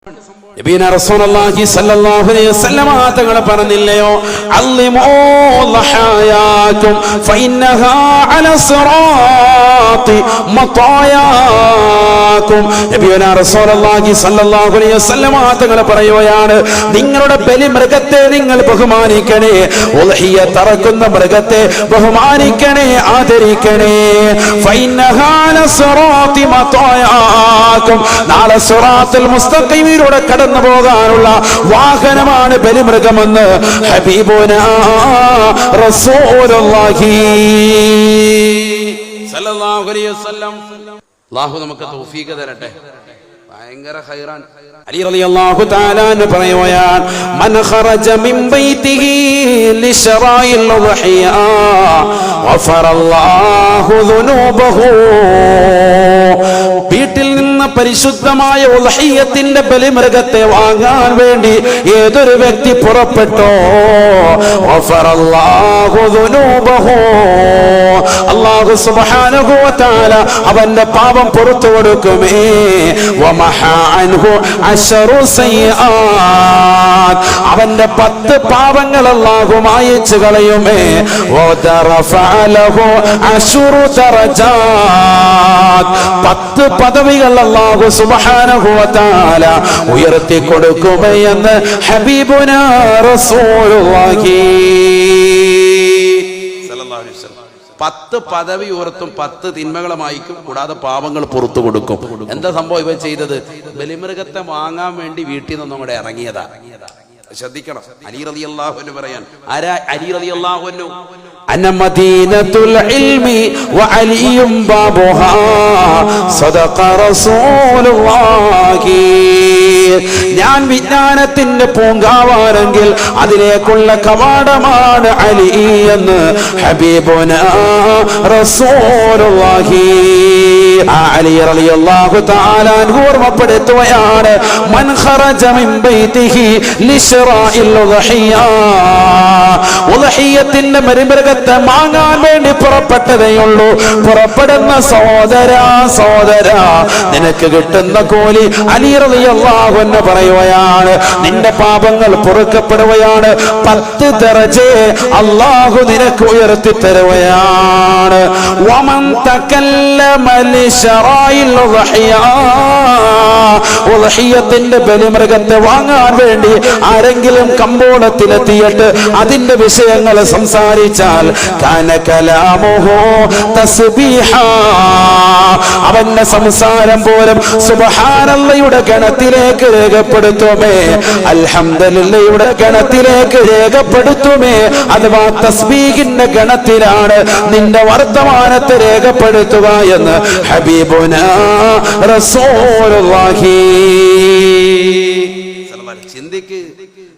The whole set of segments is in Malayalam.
നബിന റസൂലുള്ളാഹി സ്വല്ലല്ലാഹു അലൈഹി വസല്ലം തങ്ങൾ പറഞ്ഞില്ലയോ, അല്ലിമൂ ലഹായാകും ഫഇന്നഹാ അലാ സിറാത്തി മതായാകും. നബിന റസൂലുള്ളാഹി സ്വല്ലല്ലാഹു അലൈഹി വസല്ലം തങ്ങൾ പറയുകയാണ്, നിങ്ങളുടെ ബലിമൃഗത്തെ നിങ്ങൾ ബഹുമാനിക്കണേ, ഉൽഹിയ തറക്കുന്ന മൃഗത്തെ ബഹുമാനിക്കണേ, ആദരിക്കണേ. ഫഇന്നഹാ അലാ സിറാത്തി മതായാകും. നാളെ സിറാത്തുൽ മുസ്തഖീമിലൂടെ കടന്നു പോകാനുള്ള വാഹനമാണ് ബലിമൃഗമെന്ന് ഹബീബുനാ റസൂലുള്ളാഹി സ്വല്ലല്ലാഹു അലൈഹി വസല്ലം. അല്ലാഹു നമുക്ക് തൗഫീഖ് തരട്ടെ. ഭയങ്കര ഖൈറാൻ. അലി റളിയല്ലാഹു തആല അൻഹു പറയുകയാണ്, മൻ ഖറജ മിൻ ബൈതിഹി ലിശറാഇൽ ഉദ്ഹിയ ഗഫറല്ലാഹു ദുനൂബഹു. വീട്ടിൽ നിന്ന് പരിശുദ്ധമായ ഉദ്ഹിയത്തിന്റെ ബലിമൃഗത്തെ വാങ്ങാൻ വേണ്ടി ഏതൊരു വ്യക്തി പുറപ്പെട്ടോ, ഗഫറല്ലാഹു ദുനൂബഹു, അല്ലാഹു സുബ്ഹാനഹു വ തആല അവന്റെ പാപം പുറത്തു കൊടുക്കുമേ. വമഹാ അൻഹു അശറു സയ്യിആത്, അവന്റെ 10 പാപങ്ങൾ അല്ലാഹു മായിച്ചു കളയുമേ. വദറഫഅ ലഹു അശറു ദറജാത്, 10 പദവികൾ അല്ലാഹു സുബ്ഹാനഹു വ തആല ഉയർത്തി കൊടുക്കുമെന്ന് ഹബീബുനാ റസൂലുള്ളാഹി സ്വല്ലല്ലാഹു അലൈഹി വസല്ലം. 10 പദവി ഉയർത്തും, 10 തിന്മകളെ മായ്ക്കും, കൂടാതെ പാപങ്ങൾ പുറത്തു കൊടുക്കും. എന്താ സംഭവം ഇവൻ ചെയ്തത്? ബലിമൃഗത്തെ വാങ്ങാൻ വേണ്ടി വീട്ടിൽ നിന്നും കൂടെ ഇറങ്ങിയതാ. ശ്രദ്ധിക്കണം. അലി റളിയല്ലാഹു അൻഹു പറയാൻ, ആരാ അലി റളിയല്ലാഹു അൻഹു? അന മദീനത്തുൽ ഇൽമി വ അലിയും ബാബുഹാ സദഖ റസൂലുള്ളാഹി. ഞാൻ വിജ്ഞാനത്തിന്റെ പൂങ്കാവാണെങ്കിൽ അതിലേക്കുള്ള കവാടമാണ് അലി എന്ന് ഹബീബുനാ റസൂലുള്ളാഹി. അലി റളിയല്ലാഹു തആല അൻഹു ഓർമ്മപ്പെടുത്തുകയാണ്, മൻ ഖറജ മിൻ ബൈതിഹി ലിശ്റാഇൽ ഉദ്ഹിയ, ഉദ്ഹിയത്തിന്റെ ബലിമൃഗത്തെ വാങ്ങാൻ വേണ്ടി പുറപ്പെട്ടതേയുള്ളൂ. പുറപ്പെടുന്ന സഹോദരാ നിനക്ക് കിട്ടുന്ന കൂലി അലി റളിയല്ലാഹു അൻഹു പറയുകയാണ്, നിന്റെ പാപങ്ങൾ പൊറുക്കപ്പെടുകയാണ്, 10 ദറജ അല്ലാഹു നിനക്ക് ഉയർത്തി തരുകയാണ്. വമൻ തകല്ലമ ലിശറാഇൽ ഉദ്ഹിയ, ഉദ്ഹിയത്തിന്റെ ബലിമൃഗത്തെ വാങ്ങാൻ വേണ്ടി ആരെങ്കിലും കമ്പോളത്തിലെത്തിയിട്ട് അതിന്റെ വിഷയങ്ങൾ സംസാരിച്ചാൽ കാന കലാമുഹു തസ്ബീഹാ, അവന്റെ സംസാരം പോലും സുബ്ഹാനല്ലാഹയുടെ ഗണത്തിലേക്ക് രേഖപ്പെടുത്തുമേ, അൽഹംദുലില്ലാഹയുടെ ഗണത്തിലേക്ക് രേഖപ്പെടുത്തുമേ. അഥവാ തസ്ബീഹിന്റെ ഗണത്തിലാണ് നിന്റെ വർത്തമാനത്തെ രേഖപ്പെടുത്തുക എന്ന് ഹബീബുനാ റസൂലുള്ളാഹി. ചിന്തിക്ക്,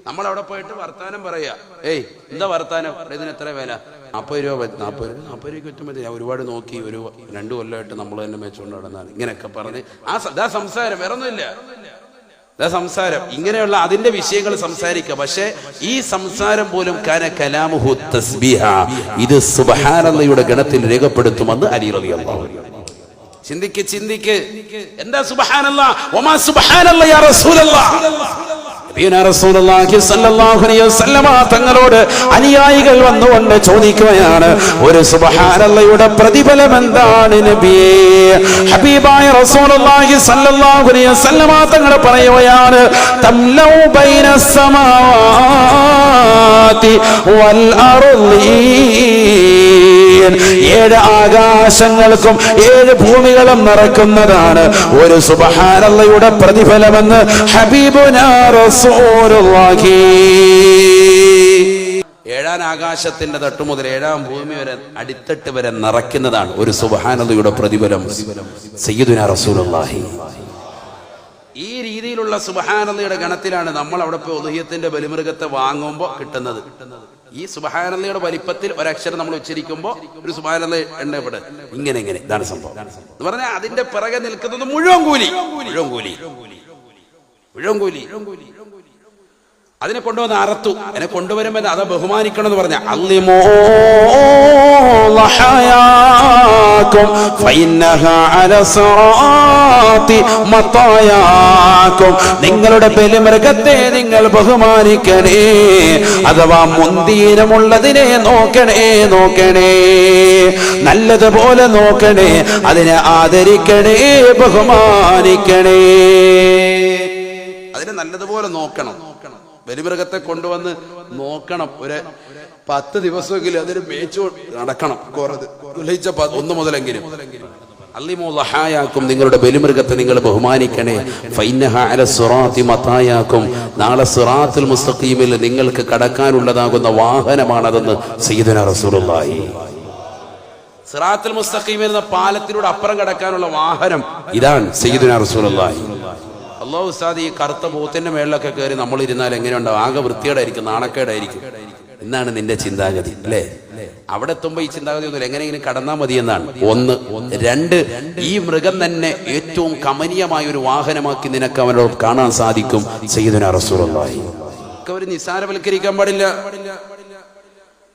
നമ്മളവിടെ പോയിട്ട് വർത്താനം പറയാ, ഏയ് എന്താ വർത്താനം, ഇതിന് എത്ര വില? 40 രൂപ. 40 രൂപയ്ക്ക് പറ്റുമ്പോൾ ഞാൻ ഒരുപാട് നോക്കി, ഒരു 2 കൊല്ലമായിട്ട് നമ്മൾ തന്നെ മേച്ചുകൊണ്ട് നടന്നാണ്, ഇങ്ങനെയൊക്കെ പറഞ്ഞ് ആ സംസാരം വേറെ ഒന്നുമില്ല. സംസാരം ഇങ്ങനെയുള്ള അതിന്റെ വിഷയങ്ങൾ സംസാരിക്കുക. പക്ഷെ ഈ സംസാരം പോലും കാന കലാമുഹു തസ്ബീഹ, ഇത് സുബ്ഹാനല്ലാഹയുടെ ഗണത്തിൽ രേഖപ്പെടുത്തുമെന്ന് അലി റളിയല്ലാഹു അൻഹു. ചിന്തിക്ക്, എന്താ സുബ്ഹാനല്ലാഹ്? വമാ സുബ്ഹാനല്ലാഹ് യാ റസൂലല്ലാഹ്. റസൂലുള്ളാഹി സ്വല്ലല്ലാഹു അലൈഹി വസല്ലം തങ്ങളോട് അനുയായികൾ വന്നുകൊണ്ട് ചോദിക്കുകയാണ്, ഒരു സുബ്ഹാനല്ലാഹയുടെ പ്രതിഫലം എന്താണ് നബിയേ? ഹബീബായ റസൂലുള്ളാഹി സ്വല്ലല്ലാഹു അലൈഹി വസല്ലം തങ്ങൾ പറയുകയാണ്, തംലൗ ബൈനസ് സമാവാതി വൽ അർളീൻ, 7 ആകാശങ്ങൾക്കും 7 ഭൂമികളും നിറക്കുന്നതാണ് ഒരു സുബ്ഹാനല്ലാഹയുടെ പ്രതിഫലമെന്ന് ഹബീബുനാ റസൂലുള്ളാഹി. 7 ആകാശത്തിന്റെ തട്ടു മുതൽ 7 ഭൂമി വരെ അടിത്തട്ട് വരെ നിറയ്ക്കുന്നതാണ് ഒരു സുബ്ഹാനല്ലാഹയുടെ പ്രതിഫലം സയ്യിദുനാ റസൂലുള്ളാഹി. ഈ രീതിയിലുള്ള സുബ്ഹാനല്ലാഹയുടെ ഗണത്തിലാണ് നമ്മൾ അവിടെ പോയി ഉദ്ഹിയത്തിന്റെ ബലിമൃഗത്തെ വാങ്ങുമ്പോൾ കിട്ടുന്നത്. ഈ സുബ്ഹാനല്ലാഹയുടെ വലിപ്പത്തിൽ ഒരക്ഷരം നമ്മൾ ഉച്ചരിക്കുമ്പോൾ ഒരു സുബ്ഹാനല്ലാഹ് എണ്ണപ്പെട് ഇങ്ങനെ ഇതാണ് സംഭവം എന്ന് പറഞ്ഞാൽ അതിന്റെ പിറകെ നിൽക്കുന്നത് മുഴുവൻ കൂലി. അതിനെ കൊണ്ടുവന്ന് അറത്തു. അതിനെ കൊണ്ടുവരുമ്പോൾ അത് ബഹുമാനിക്കണം എന്ന് പറഞ്ഞ അള്ളിമോ നിങ്ങളുടെ ബലിമൃഗത്തെ നിങ്ങൾ ബഹുമാനിക്കണേ, അഥവാ മുന്തിരമുള്ളതിനെ നോക്കണേ, നല്ലതുപോലെ നോക്കണേ, അതിനെ ആദരിക്കണേ, ബഹുമാനിക്കണേ, അതിനെ നല്ലതുപോലെ നോക്കണം. ബലിമൃഗത്തെ കൊണ്ടുവന്ന് നോക്കണം. ഒരു 10 ദിവസമെങ്കിലും അതിന് മേച്ചു നടക്കണം. 1 മുതലെങ്കിലും അള്ളിമോലഹായാക്കും നിങ്ങളുടെ ബലിമൃഗത്തെ നിങ്ങൾ ബഹുമാനിക്കണേ. ഫൈനഹ അല സിറാത്തി മതായാക്കും നാളെ സിറാത്തുൽ മുസ്തഖീമിൽ നിങ്ങൾക്ക് കടക്കാനുള്ളതാകുന്ന വാഹനമാണതെന്ന് സയ്യിദുനാ റസൂലുള്ളാഹി. സിറാത്തുൽ മുസ്തഖീമിൽ എന്ന പാലത്തിലൂടെ അപ്പുറം കടക്കാനുള്ള വാഹനം ഇതാണ് സയ്യിദുനാ റസൂലുള്ളാഹി. അല്ലാഹു ഉസ്താദ്, ഈ കറുത്ത പോത്തിന്റെ മേളിലൊക്കെ കയറി നമ്മൾ ഇരുന്നാൽ എങ്ങനെയുണ്ടാവും? ആകെ വൃത്തികേടായിരിക്കും, നാണക്കേടായിരിക്കും എന്നാണ് നിന്റെ ചിന്താഗതി അല്ലേ? അവിടെ എത്തുമ്പോ ഈ ചിന്താഗതി ഒന്നുമില്ല, എങ്ങനെയെങ്കിലും കടന്നാൽ മതി എന്നാണ്. 1. 2, ഈ മൃഗം തന്നെ ഏറ്റവും കമനീയമായ ഒരു വാഹനമാക്കി നിനക്ക് അവനോട് കാണാൻ സാധിക്കും സയ്യിദുനാ റസൂലുള്ളാഹി. അവർ നിസ്സാരവൽക്കരിക്കാൻ പാടില്ല.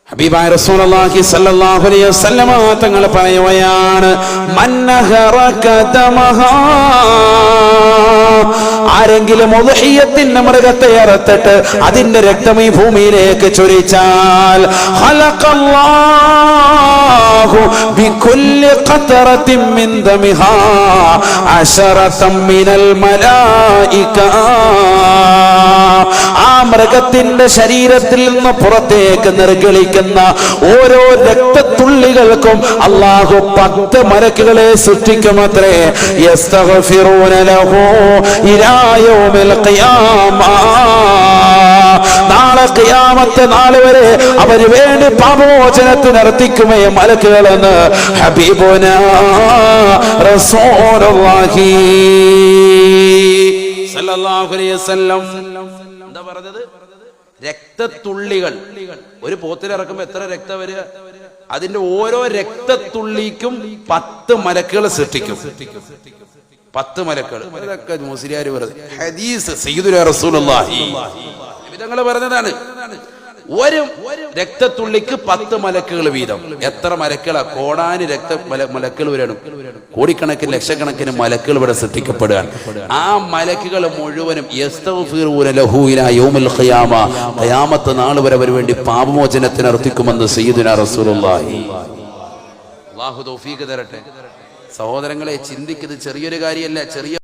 ഹബീബായ റസൂലുള്ളാഹി സ്വല്ലല്ലാഹു അലൈഹി വസല്ലമ തങ്ങൾ പറയുകയാണ്, ആരെങ്കിലും ഉദ്ഹിയ്യത്തിന്റെ മൃഗത്തെ അറുത്തിട്ട് അതിന്റെ രക്തം ഈ ഭൂമിയിലേക്ക് ചൊരിച്ചാൽ ഖലഖല്ലാഹു ബികുല്ലി ഖതറത്തിൻ മിൻ ദമിഹാ അശറതൻ മിനൽ മലായിക. ആ മൃഗത്തിന്റെ ശരീരത്തിൽ നിന്ന് പുറത്തേക്ക് നിർഗളിക്കുന്ന ഓരോ രക്തത്തുള്ളികൾക്കും അല്ലാഹു 10 മലക്കുകളെ സൃഷ്ടിക്കുമത്രേ. യസ്തഗ്ഫിറൂന ലഹു ഇലാ യൗമിൽ ഖിയാമ. നാളെ ഖിയാമത്ത് നാൾ വരെ അവന് വേണ്ടി പാപമോചനത്തിന് അർത്ഥിക്കുമേ മലക്കുകളെന്ന് ഹബീബുനാ റസൂലുള്ളാഹി സല്ലല്ലാഹു അലൈഹി വസല്ലം എന്താ പറഞ്ഞത്? രക്തത്തുള്ളികൾ. ഒരു പോത്തിലിറക്കുമ്പോ എത്ര രക്തം വരിക? അതിന്റെ ഓരോ രക്തത്തുള്ളിക്കും 10 മലക്കുകൾ സൃഷ്ടിക്കും. 10 മലക്കുകൾ. ഇതൊക്കെ മുസ്ലിയാർ പറഞ്ഞത് ഹദീസ് സയ്യിദുനാ റസൂലുള്ളാഹി വിധങ്ങൾ പറഞ്ഞതാണ്. ഒരു രക്തത്തുള്ളിക്ക് 10 മലക്കുകൾ വീതം. എത്ര മലക്കുകളാ? കോടാന് മലക്കുകൾ വരണം. കോടിക്കണക്കിന് ലക്ഷക്കണക്കിന് മലക്കുകൾ ഇവിടെ സൃഷ്ടിക്കപ്പെടുകയാണ്. ആ മലക്കുകൾ മുഴുവനും യസ്തഗ്ഫിറൂന ലഹു ഇലാ യൗമിൽ ഖിയാമ, ഖിയാമത്ത് നാൾ വരെ അവന് വേണ്ടി പാപമോചനത്തിന് അർത്ഥിക്കുമെന്ന് സയ്യിദുനാ റസൂലുള്ളാഹി. അല്ലാഹു തൗഫീഖ് തരട്ടെ. സഹോദരങ്ങളെ, ചിന്തിക്കുന്നത് ചെറിയൊരു കാര്യമല്ല. ചെറിയ